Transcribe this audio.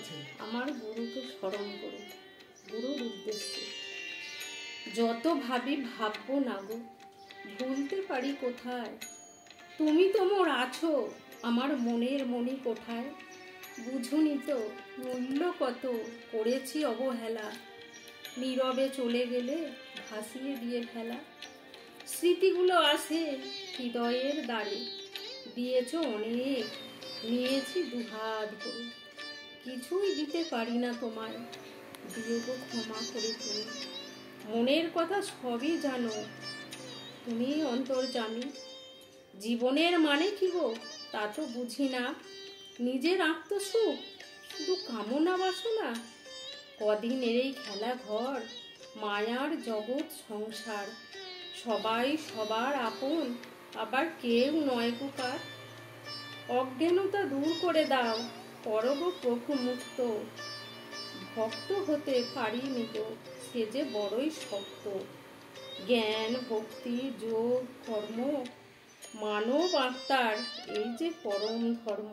আছে? আমার গুরুকে স্মরণ করো, গুরুর উদ্দেশ্যে। যত ভাবি ভাববো না গো, ভুলতে পারি কোথায়? তুমি তো মোর আছো আমার মনের মনি কোঠায়। বুঝুনি তো মূল্য কত করেছি অবহেলা, নীরবে চলে গেলে ভাসিয়ে দিয়ে ফেলা। স্মৃতিগুলো আসে হৃদয়ের দ্বারে, দিয়েছ অনেক, নিয়েছি দুহাত ভরে। কিছুই দিতে পারি না তোমায়, দিও গো ক্ষমা করে তুমি। মনের কথা সবই জানো, তুমি অন্তর্যামী। জীবনের মানে কি গো তা তো বুঝি না, নিজের আত্মসুখ শুধু কামনা বাসনা। কদিনের এই খেলা ঘর, মায়ার জগৎ সংসার। সবাই সবার আপন, আবার কেউ নয় কুকার। অজ্ঞানতা দূর করে দাও, করো গো প্রভু মুক্ত। ভক্ত হতে পারিনি তো, সে যে বড়ই শক্ত। জ্ঞান ভক্তি যোগ কর্ম, মানব আত্মার এই যে পরম ধর্ম।